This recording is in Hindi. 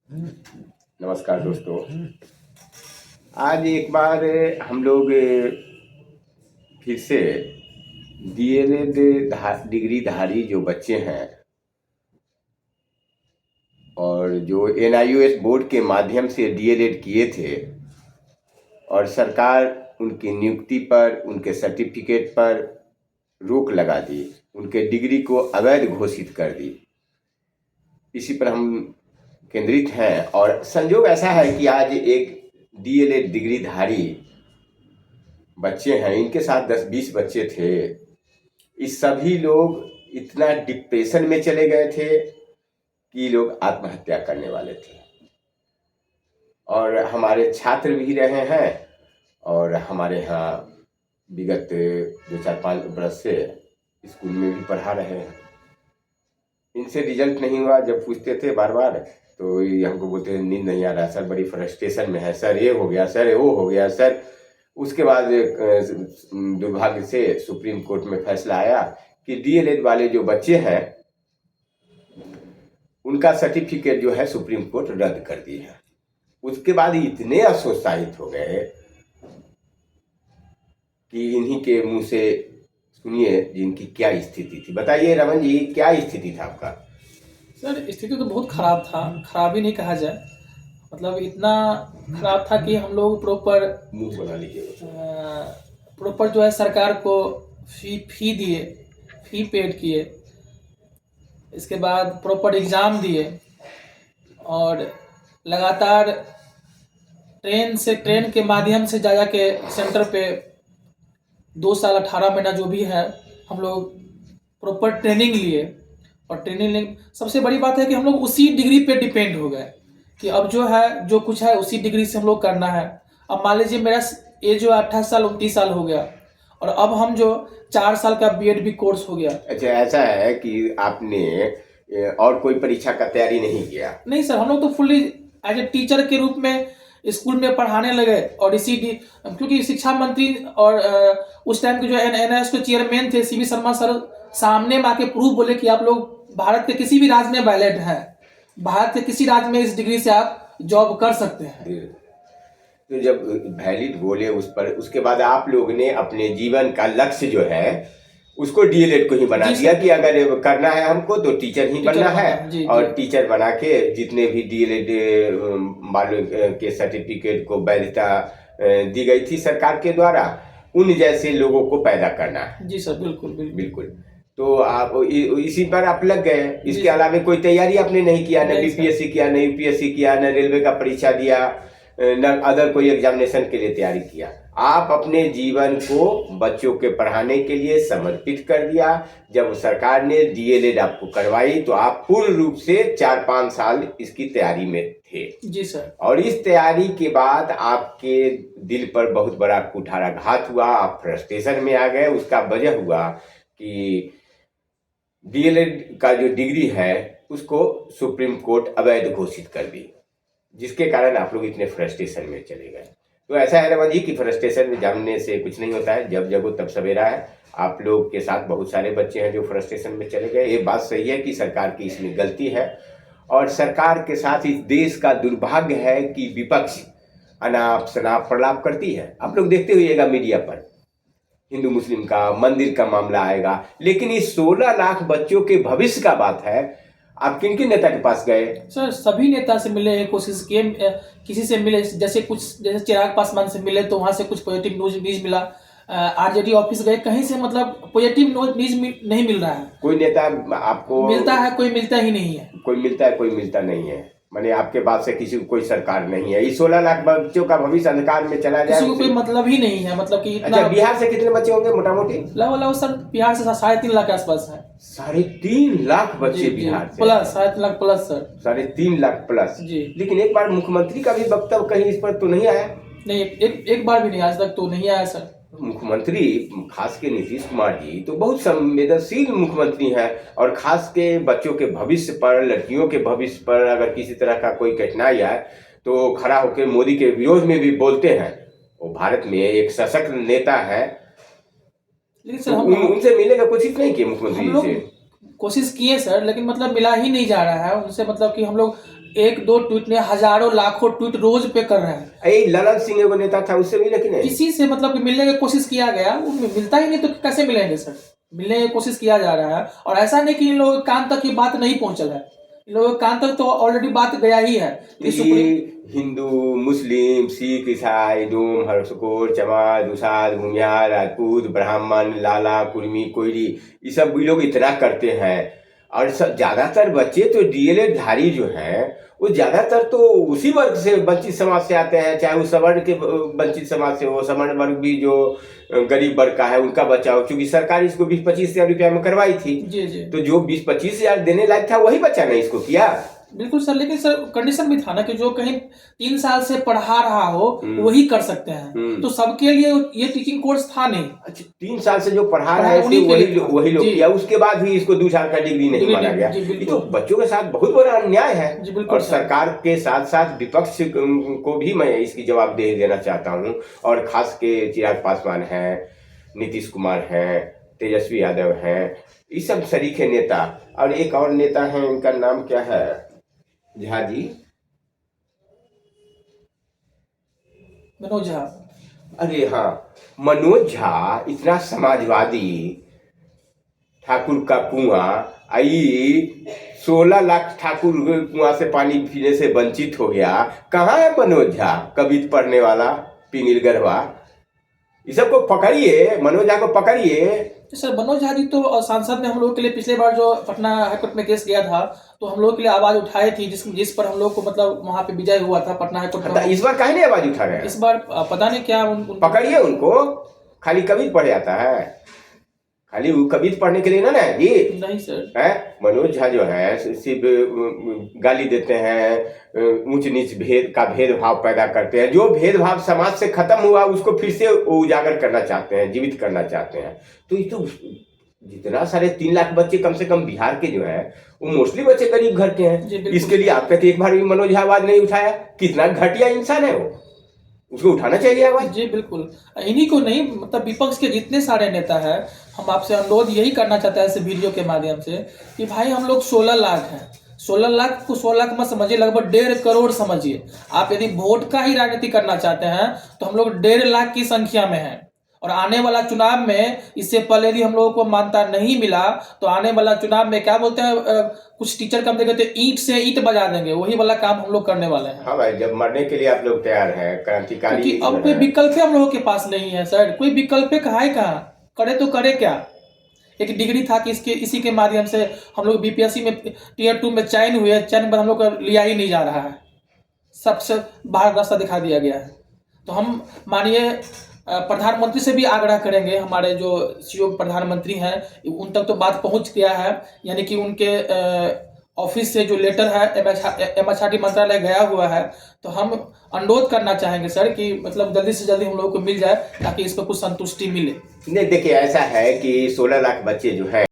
नमस्कार दोस्तों। आज एक बार हम लोग फिर से डीएलएड डिग्री धारी जो बच्चे हैं और जो एनआईओएस बोर्ड के माध्यम से डीएलएड किए थे और सरकार उनकी नियुक्ति पर, उनके सर्टिफिकेट पर रोक लगा दी, उनके डिग्री को अवैध घोषित कर दी। इसी पर हम केंद्रित हैं और संयोग ऐसा है कि आज एक डीएलएड डिग्रीधारी बच्चे हैं, इनके साथ 10-20 बच्चे थे। इस सभी लोग इतना डिप्रेशन में चले गए थे कि लोग आत्महत्या करने वाले थे। और हमारे छात्र भी रहे हैं और हमारे यहाँ विगत 2-4-5 बरस से स्कूल में भी पढ़ा रहे हैं। इनसे रिजल्ट नहीं हुआ। जब पूछते थे बार बार तो ये हमको बोलते हैं नींद नहीं आ रहा सर, बड़ी फ्रस्ट्रेशन में है सर, ये हो गया सर, वो हो गया सर। उसके बाद दुर्भाग्य से सुप्रीम कोर्ट में फैसला आया कि डीएलएड वाले जो बच्चे हैं उनका सर्टिफिकेट जो है सुप्रीम कोर्ट रद्द कर दी है। उसके बाद इतने असोत्साहित हो गए कि इन्हीं के मुंह से सुनिए जिनकी क्या स्थिति थी। बताइए रमन जी, क्या स्थिति था आपका? सर स्थिति तो बहुत ख़राब था, ख़राब ही नहीं कहा जाए, मतलब इतना ख़राब था कि हम लोग प्रॉपर मुंह बना लीजिए। प्रॉपर जो है सरकार को फी दिए, फी पेड किए, इसके बाद प्रॉपर एग्ज़ाम दिए और लगातार ट्रेन के माध्यम से जा के सेंटर पे 2 साल 18 महीना जो भी है हम लोग प्रॉपर ट्रेनिंग लिए। और ट्रेनिंग सबसे बड़ी बात है कि हम लोग उसी डिग्री पे डिपेंड हो गए कि अब जो है जो कुछ है उसी डिग्री से हम लोग करना है। अब मान लीजिए मेरा एज जो 28 साल 29 साल हो गया और अब हम जो 4 साल का बीएड भी कोर्स हो गया। अच्छा, ऐसा है कि आपने और कोई परीक्षा का तैयारी नहीं किया? नहीं सर, हम लोग तो फुल्ली एज ए टीचर के रूप में स्कूल में पढ़ाने लगे और क्योंकि शिक्षा मंत्री और उस टाइम के जो एनआईओएस के चेयरमैन थे सीवी शर्मा सर, सामने में आके प्रूफ बोले कि आप लोग भारत के किसी भी राज्य में वैलिड है, भारत के किसी राज्य में इस डिग्री से आप जॉब कर सकते हैं। तो जब वैलिड बोले उस पर, उसके बाद आप लोग ने अपने जीवन का लक्ष्य जो है उसको डीएलएड को ही बना दिया कि अगर करना है हमको तो टीचर ही बनना है। और टीचर बना के जितने भी डीएलएड वालों के सर्टिफिकेट को वैधता दी गई थी सरकार के द्वारा, उन जैसे लोगों को पैदा करना है। जी सर, बिल्कुल बिल्कुल बिल्कुल। तो आप इसी पर आप लग गए। इसके अलावा कोई तैयारी आपने नहीं किया, न बीपीएससी किया, न यूपीएससी किया, न रेलवे का परीक्षा दिया, न अदर कोई एग्जामिनेशन के लिए तैयारी किया। आप अपने जीवन को बच्चों के पढ़ाने के लिए समर्पित कर दिया। जब सरकार ने डीएलएड आपको करवाई तो आप पूर्ण रूप से 4-5 साल इसकी तैयारी में थे। जी सर। और इस तैयारी के बाद आपके दिल पर बहुत बड़ा कुठाराघात हुआ, आप फ्रस्ट्रेशन में आ गए। उसका वजह हुआ कि डीएलएड का जो डिग्री है उसको सुप्रीम कोर्ट अवैध घोषित कर दी, जिसके कारण आप लोग इतने फ्रस्ट्रेशन में चले गए। तो ऐसा है रमन जी कि फ्रस्ट्रेशन में जानने से कुछ नहीं होता है, जब जगो तब सवेरा है। आप लोग के साथ बहुत सारे बच्चे हैं जो फ्रस्ट्रेशन में चले गए। ये बात सही है कि सरकार की इसमें गलती है और सरकार के साथ इस देश का दुर्भाग्य है कि विपक्ष अनाप शनाप प्रलाप करती है। आप लोग देखते हुएगा मीडिया पर हिंदू मुस्लिम का मंदिर का मामला आएगा, लेकिन इस 16 लाख बच्चों के भविष्य का बात है। आप किन किन नेता के पास गए? सर सभी नेता से मिले, कोशिश किए, किसी से मिले, जैसे चिराग पासवान से मिले तो वहां से कुछ पॉजिटिव न्यूज मिला। आरजेडी ऑफिस गए, कहीं से मतलब पॉजिटिव न्यूज नहीं मिल रहा है। कोई नेता आपको मिलता है, कोई मिलता ही नहीं है। कोई मिलता है, कोई मिलता नहीं है। माने आपके बात से किसी को कोई सरकार नहीं है। इस 16 लाख बच्चों का भविष्य अंधकार में चला जाए, किसी को कोई मतलब ही नहीं है। मतलब कि अच्छा, बिहार से कितने बच्चे होंगे मोटा मोटी? लगभग सर बिहार से 3.5 लाख के आसपास है। 3.5 लाख बच्चे बिहार से plus 3.5 lakh plus sir, 3.5 lakh plus जी। लेकिन एक बार मुख्यमंत्री का भी वक्तव्य कहीं इस पर तो नहीं आया? नहीं, एक बार भी नहीं, आज तक तो नहीं आया सर। मुख्यमंत्री खास के नीतीश कुमार जी तो बहुत संवेदनशील मुख्यमंत्री हैं और खास के बच्चों के भविष्य पर, लड़कियों के भविष्य पर अगर किसी तरह का कोई कठिनाई आए तो खड़ा होकर मोदी के विरोध में भी बोलते हैं। वो भारत में एक सशक्त नेता है। लेकिन सर तो उनसे मिलने का कोशिश नहीं किए मुख्यमंत्री से? कोशिश किए सर, लेकिन मतलब मिला ही नहीं जा रहा है उनसे। मतलब कि हम लोग एक दो ट्वीट ने हजारों लाखों ट्वीट रोज पे कर रहे हैं। यही ललन सिंह एगो नेता था, उससे मिले कि नहीं? किसी से मतलब कि मिलने की कोशिश किया गया, वो मिलता ही नहीं तो कैसे मिलेंगे सर? मिलने की कोशिश किया जा रहा है, और ऐसा नहीं कि इन लोगों के कान तक ये बात नहीं पहुंचल है, इन लोगों के कान तक तो ऑलरेडी बात गया ही है कि हिंदू, मुस्लिम, सिख, ईसाई, डोम, हरसकोर, चमार, दुसाद, भूमियार, राजपूत, ब्राह्मण, लाला, कुर्मी, कोयरी, ये सब भी लोग इतना करते हैं। और सब ज्यादातर बच्चे तो डीएलएड धारी जो हैं वो ज्यादातर तो उसी वर्ग से, वंचित समाज से आते हैं, चाहे वो सवर्ण के वंचित समाज से हो, सवर्ण वर्ग भी जो गरीब वर्ग का है उनका बच्चा हो, क्योंकि सरकार इसको 20-25 हजार रुपया में करवाई थी। जी जी। तो जो 20-25 हजार देने लायक था वही बच्चा ने इसको किया। बिल्कुल सर, लेकिन सर कंडीशन भी था ना कि जो कहीं 3 साल से पढ़ा रहा हो वही कर सकते हैं, तो सबके लिए ये टीचिंग कोर्स था नहीं। अच्छा, 3 साल से जो पढ़ा रहा है वही लोग किया, उसके बाद भी इसको 2 साल का डिग्री नहीं माना गया। ये तो बच्चों के साथ बहुत बड़ा अन्याय है। और सरकार के साथ साथ विपक्ष को भी मैं इसकी जवाबदेही देना चाहता हूँ, और खास के चिराग पासवान है, नीतीश कुमार है, तेजस्वी यादव है, ये सब शरीके नेता। और एक और नेता है, इनका नाम क्या है, झा जी, मनोज झा। अरे हाँ, मनोज झा इतना समाजवादी, ठाकुर का कुआं, आई 16 लाख ठाकुर कुआं से पानी पीने से वंचित हो गया। कहाँ है मनोज झा, कविता पढ़ने वाला, पिंगल गरबा? ये सबको पकड़िए, मनोज झा को पकड़िए। सर मनोज झा जी तो सांसद ने हम लोग के लिए पिछले बार जो पटना हाईकोर्ट में केस गया था, तो हम लोग के लिए आवाज उठाई थी, जिस पर हम लोग को मतलब वहां पे विजय हुआ था पटना हाईकोर्ट में। इस बार काहे नहीं आवाज उठा रहे हैं? इस बार पता नहीं क्या पकड़िए उनको, खाली कविता पढ़ जाता है, खाली वो कविता पढ़ने के लिए ना जी। नहीं सर है, मनोज झा जो है सिर्फ गाली देते हैं, ऊंच नीच भेदभाव पैदा करते हैं। जो भेदभाव समाज से खत्म हुआ उसको फिर से उजागर करना चाहते हैं, जीवित करना चाहते हैं। तो ये तो जितना सारे 3 लाख बच्चे कम से कम बिहार के जो है वो मोस्टली बच्चे गरीब घर के हैं। इसके लिए आप कहते एक बार भी मनोज झा आवाज नहीं उठाया? कितना घटिया इंसान है वो, उसको उठाना चाहिए आवाज। जी बिल्कुल, इन्हीं को नहीं, मतलब विपक्ष के जितने सारे नेता हैं, हम आपसे अनुरोध यही करना चाहते हैं इस वीडियो के माध्यम से कि भाई हम लोग 16 लाख हैं, 16 लाख को 16 लाख मत समझिए, लगभग 1.5 करोड़ समझिए। आप यदि वोट का ही राजनीति करना चाहते हैं तो हम लोग 1.5 लाख की संख्या में हैं, और आने वाला चुनाव में, इससे पहले यदि हम लोगों को मान्यता नहीं मिला तो आने वाला चुनाव में क्या बोलते हैं, कुछ टीचर कम देंगे तो ईंट से ईंट बजा देंगे, वही वाला काम हम लोग करने वाले हैं। हाँ भाई, जब मरने के लिए आप लोग तैयार हैं, क्रांतिकारी। क्योंकि अब कोई विकल्प हम लोगों के पास नहीं है सर, कोई विकल्प है कहाँ, करे तो करे क्या। एक डिग्री था कि इसी के माध्यम से हम लोग बीपीएससी में Tier 2 में चयन हुए, चयन पर हम लोग को लिया ही नहीं जा रहा है, सबसे बाहर रास्ता दिखा दिया गया है। तो हम मानिए प्रधानमंत्री से भी आग्रह करेंगे, हमारे जो सीओ प्रधानमंत्री हैं उन तक तो बात पहुंच गया है, यानी कि उनके ऑफिस से जो लेटर है एमएचआरडी मंत्रालय गया हुआ है। तो हम अनुरोध करना चाहेंगे सर कि मतलब जल्दी से जल्दी हम लोगों को मिल जाए, ताकि इस पर कुछ संतुष्टि मिले। नहीं, देखिए ऐसा है कि 16 लाख बच्चे जो है